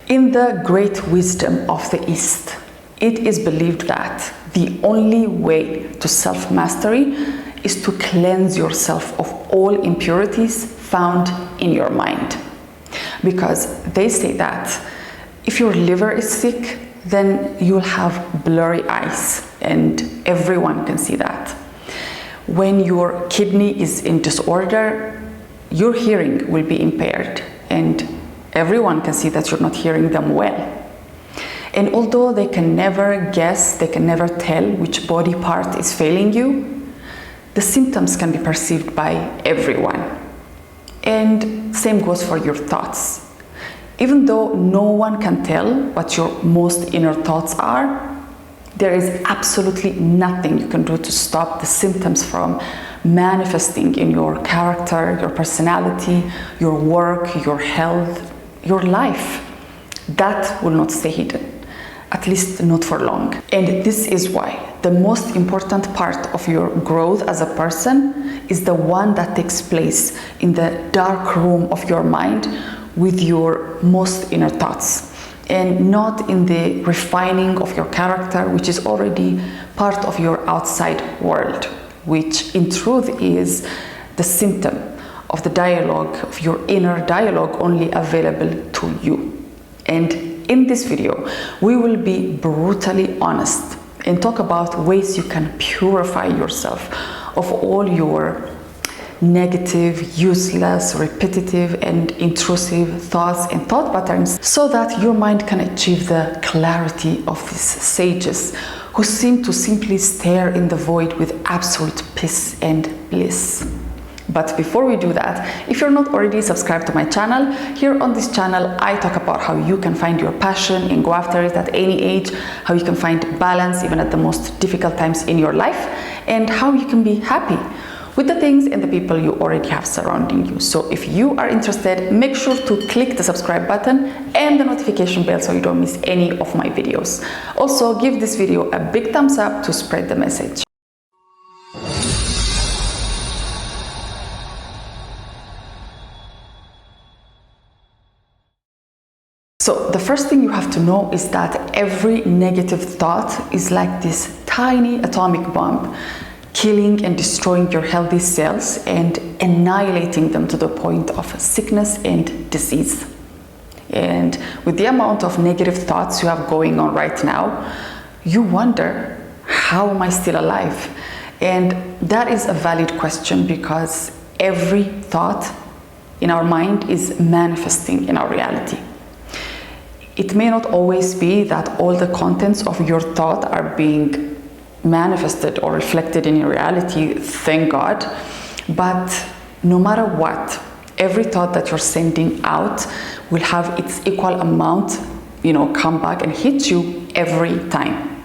In the great wisdom of the East, it is believed that the only way to self-mastery is to cleanse yourself of all impurities found in your mind. Because they say that if your liver is sick, then you'll have blurry eyes, and everyone can see that. When your kidney is in disorder, your hearing will be impaired, and everyone can see that you're not hearing them well. And although they can never guess, they can never tell which body part is failing you, the symptoms can be perceived by everyone. And same goes for your thoughts. Even though no one can tell what your most inner thoughts are, there is absolutely nothing you can do to stop the symptoms from manifesting in your character, your personality, your work, your health, your life. That will not stay hidden, at least not for long. And this is why the most important part of your growth as a person is the one that takes place in the dark room of your mind with your most inner thoughts, and not in the refining of your character, which is already part of your outside world, which in truth is the symptom of the dialogue, of your inner dialogue, only available to you. And in this video, we will be brutally honest and talk about ways you can purify yourself of all your negative, useless, repetitive, and intrusive thoughts and thought patterns, so that your mind can achieve the clarity of these sages who seem to simply stare in the void with absolute peace and bliss. But before we do that, if you're not already subscribed to my channel, here on this channel I talk about how you can find your passion and go after it at any age, how you can find balance even at the most difficult times in your life, and how you can be happy with the things and the people you already have surrounding you. So if you are interested, make sure to click the subscribe button and the notification bell so you don't miss any of my videos. Also, give this video a big thumbs up to spread the message. So the first thing you have to know is that every negative thought is like this tiny atomic bomb, killing and destroying your healthy cells and annihilating them to the point of sickness and disease. And with the amount of negative thoughts you have going on right now, you wonder, how am I still alive? And that is a valid question, because every thought in our mind is manifesting in our reality. It may not always be that all the contents of your thought are being manifested or reflected in your reality, thank God, but no matter what, every thought that you're sending out will have its equal amount, come back and hit you every time.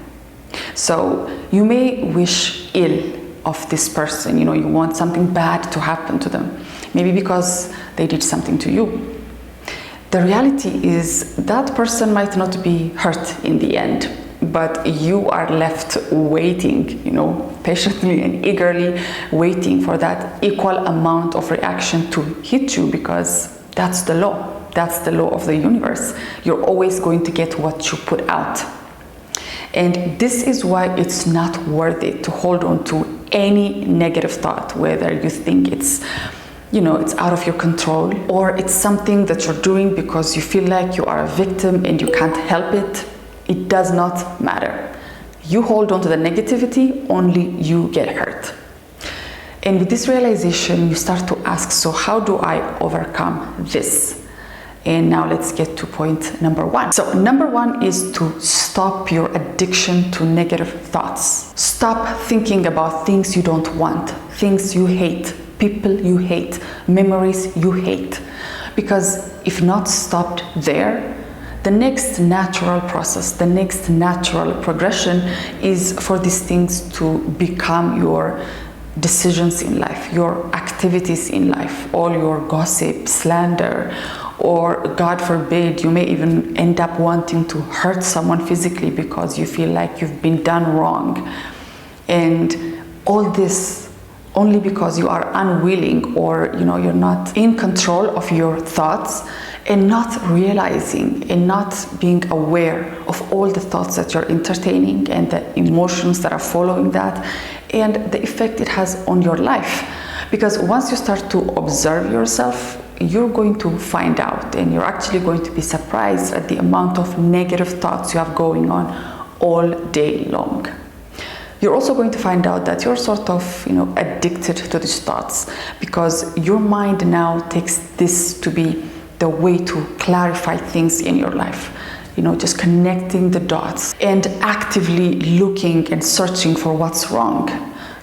So you may wish ill of this person, you want something bad to happen to them, maybe because they did something to you. The reality is that person might not be hurt in the end, but you are left waiting, patiently and eagerly waiting for that equal amount of reaction to hit you, because that's the law. That's the law of the universe. You're always going to get what you put out. And this is why it's not worth it to hold on to any negative thought, whether you think it's out of your control, or it's something that you're doing because you feel like you are a victim and you can't help it. It does not matter. You hold on to the negativity, only you get hurt. And with this realization, you start to ask, so how do I overcome this? And now let's get to point number one. So number one is to stop your addiction to negative thoughts. Stop thinking about things you don't want, things you hate, people you hate, memories you hate. Because if not stopped there, the next natural process, the next natural progression is for these things to become your decisions in life, your activities in life, all your gossip, slander, or God forbid, you may even end up wanting to hurt someone physically because you feel like you've been done wrong. And all this only because you are unwilling, or you're not in control of your thoughts, and not realizing and not being aware of all the thoughts that you're entertaining and the emotions that are following that, and the effect it has on your life. Because once you start to observe yourself, you're going to find out, and you're actually going to be surprised at the amount of negative thoughts you have going on all day long. You're also going to find out that you're sort of, addicted to these thoughts, because your mind now takes this to be the way to clarify things in your life. Just connecting the dots and actively looking and searching for what's wrong.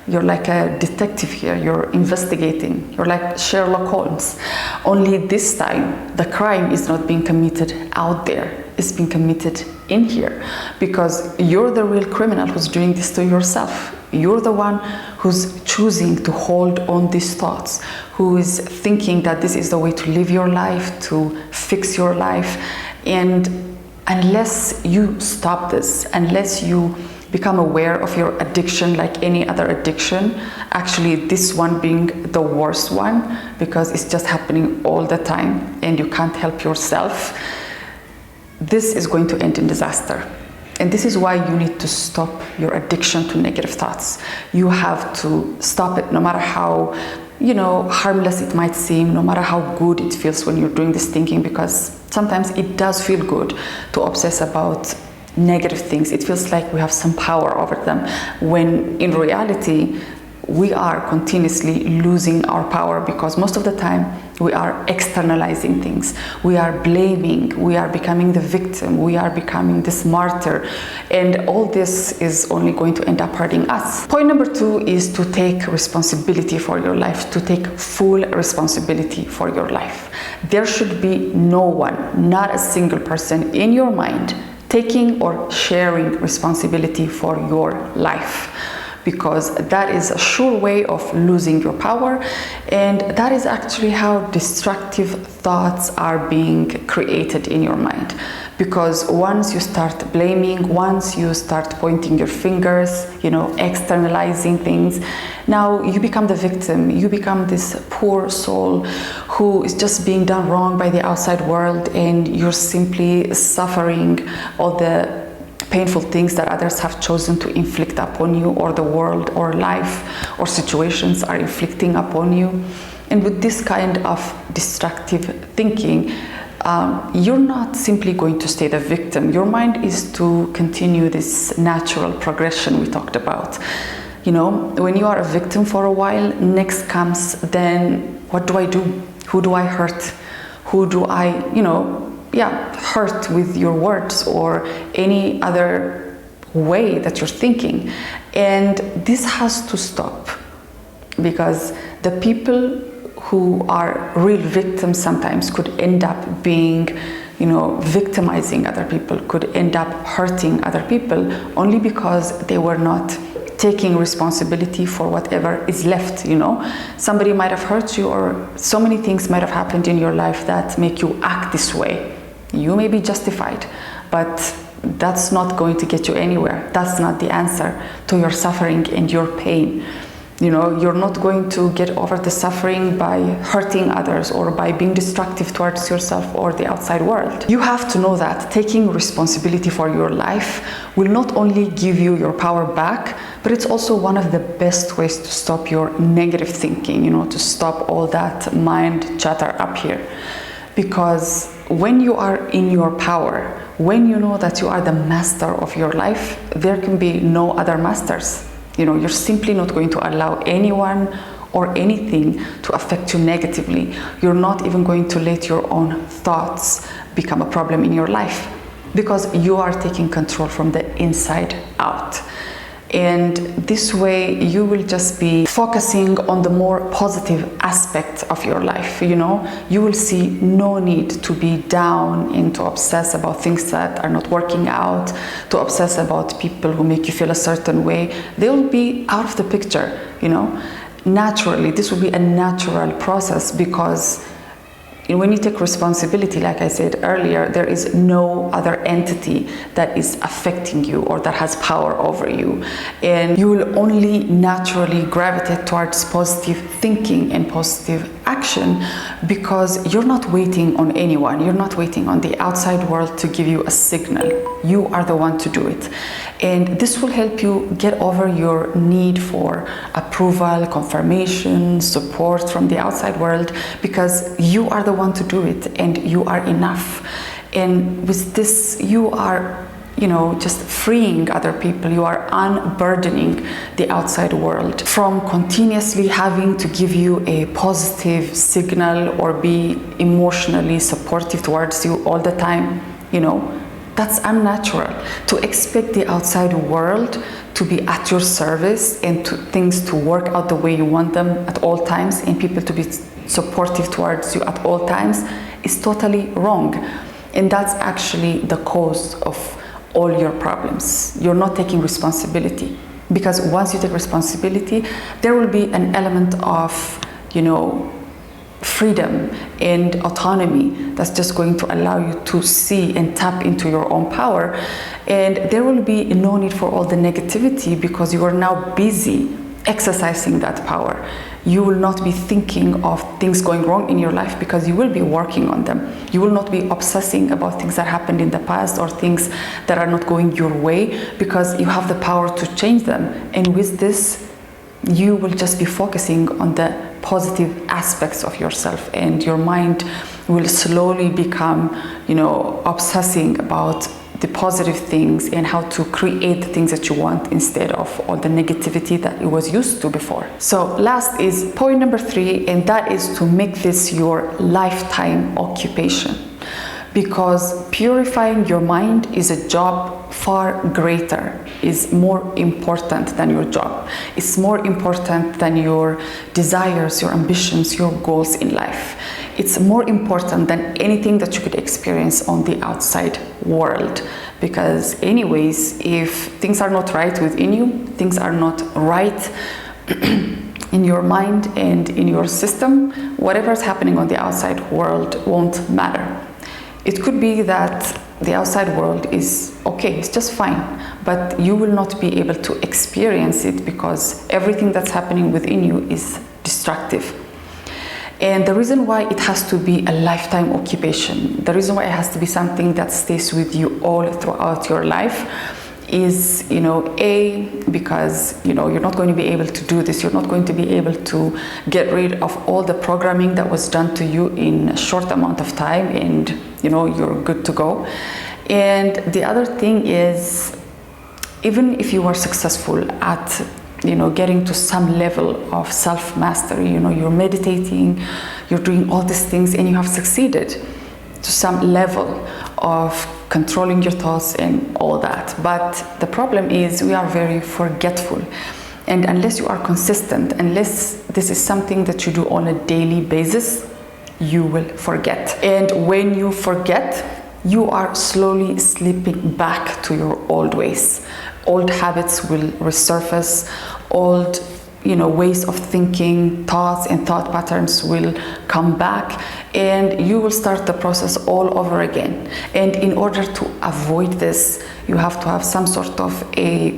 You're like a detective here, you're investigating. You're like Sherlock Holmes. Only this time, the crime is not being committed out there, it's being committed in here. Because you're the real criminal who's doing this to yourself. You're the one who's choosing to hold on these thoughts, who is thinking that this is the way to live your life, to fix your life. And unless you stop this, unless you become aware of your addiction like any other addiction, actually this one being the worst one, because it's just happening all the time and you can't help yourself, this is going to end in disaster. And this is why you need to stop your addiction to negative thoughts. You have to stop it, no matter how harmless it might seem, no matter how good it feels when you're doing this thinking, because sometimes it does feel good to obsess about negative things. It feels like we have some power over them, when in reality we are continuously losing our power, because most of the time we are externalizing things. We are blaming, we are becoming the victim, we are becoming this martyr, and all this is only going to end up hurting us. Point number 2 is to take responsibility for your life, to take full responsibility for your life. There should be no one, not a single person in your mind, taking or sharing responsibility for your life, because that is a sure way of losing your power, and that is actually how destructive thoughts are being created in your mind. Because once you start blaming, once you start pointing your fingers, externalizing things, now you become the victim. You become this poor soul who is just being done wrong by the outside world, and you're simply suffering all the painful things that others have chosen to inflict upon you, or the world or life or situations are inflicting upon you. And with this kind of destructive thinking, you're not simply going to stay the victim. Your mind is to continue this natural progression we talked about. When you are a victim for a while, next comes, then what do I do? Who do I hurt? Who do I, hurt with your words or any other way that you're thinking? And this has to stop, because the people who are real victims sometimes could end up being, victimizing other people, could end up hurting other people, only because they were not taking responsibility for whatever is left. Somebody might have hurt you, or so many things might have happened in your life that make you act this way. You may be justified, but that's not going to get you anywhere. That's not the answer to your suffering and your pain. You're not going to get over the suffering by hurting others or by being destructive towards yourself or the outside world. You have to know that taking responsibility for your life will not only give you your power back, but it's also one of the best ways to stop your negative thinking, to stop all that mind chatter up here. Because when you are in your power, when you know that you are the master of your life, there can be no other masters. You're simply not going to allow anyone or anything to affect you negatively. You're not even going to let your own thoughts become a problem in your life, because you are taking control from the inside out. And this way you will just be focusing on the more positive aspect of your life. You will see no need to be down and to obsess about things that are not working out, to obsess about people who make you feel a certain way. They will be out of the picture. Naturally, this will be a natural process, because when you take responsibility, like I said earlier, there is no other entity that is affecting you or that has power over you. And you will only naturally gravitate towards positive thinking and positive action because you're not waiting on anyone. You're not waiting on the outside world to give you a signal. You are the one to do it. And this will help you get over your need for approval, confirmation, support from the outside world, because you are the one to do it and you are enough. And with this, you are, just freeing other people. You are unburdening the outside world from continuously having to give you a positive signal or be emotionally supportive towards you all the time. That's unnatural. To expect the outside world to be at your service and things to work out the way you want them at all times and people to be supportive towards you at all times is totally wrong. And that's actually the cause of all your problems. You're not taking responsibility, because once you take responsibility, there will be an element of, freedom and autonomy that's just going to allow you to see and tap into your own power. And there will be no need for all the negativity because you are now busy exercising that power. You will not be thinking of things going wrong in your life because you will be working on them. You will not be obsessing about things that happened in the past or things that are not going your way because you have the power to change them. And with this, you will just be focusing on the positive aspects of yourself, and your mind will slowly become, obsessing about the positive things and how to create the things that you want instead of all the negativity that it was used to before. So last is point number 3, and that is to make this your lifetime occupation. Because purifying your mind is a job far greater, is more important than your job. It's more important than your desires, your ambitions, your goals in life. It's more important than anything that you could experience on the outside world. Because anyways, if things are not right within you, things are not right in your mind and in your system, whatever is happening on the outside world won't matter. It could be that the outside world is okay, it's just fine, but you will not be able to experience it because everything that's happening within you is destructive. And the reason why it has to be a lifetime occupation, the reason why it has to be something that stays with you all throughout your life is, because, you're not going to be able to do this. You're not going to be able to get rid of all the programming that was done to you in a short amount of time, and, you're good to go. And the other thing is, even if you are successful at, getting to some level of self-mastery, you're meditating, you're doing all these things, and you have succeeded to some level of controlling your thoughts and all that. But the problem is we are very forgetful. And unless you are consistent, unless this is something that you do on a daily basis, you will forget. And when you forget, you are slowly slipping back to your old ways. Old habits will resurface, old ways of thinking, thoughts and thought patterns will come back, and you will start the process all over again. And in order to avoid this, you have to have some sort of a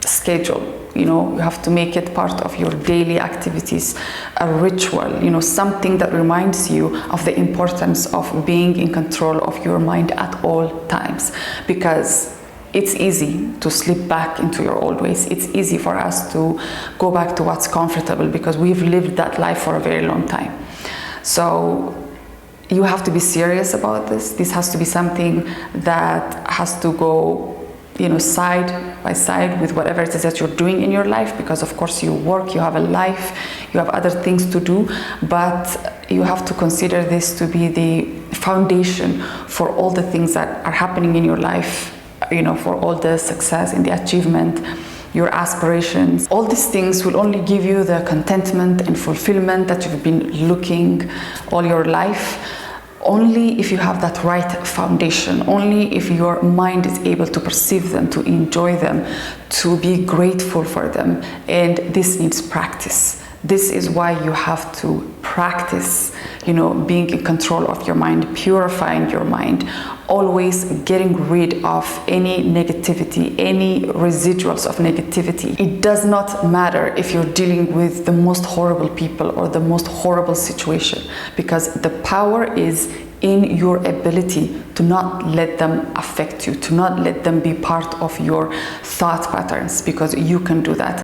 schedule. You have to make it part of your daily activities, a ritual, something that reminds you of the importance of being in control of your mind at all times. Because it's easy to slip back into your old ways. It's easy for us to go back to what's comfortable because we've lived that life for a very long time. So you have to be serious about this. This has to be something that has to go, side by side with whatever it is that you're doing in your life, because of course you work, you have a life, you have other things to do, but you have to consider this to be the foundation for all the things that are happening in your life, for all the success and the achievement, your aspirations. All these things will only give you the contentment and fulfillment that you've been looking all your life, only if you have that right foundation, only if your mind is able to perceive them, to enjoy them, to be grateful for them. And this needs practice. This is why you have to practice, being in control of your mind, purifying your mind, always getting rid of any negativity, any residuals of negativity. It does not matter if you're dealing with the most horrible people or the most horrible situation, because the power is in your ability to not let them affect you, to not let them be part of your thought patterns, because you can do that.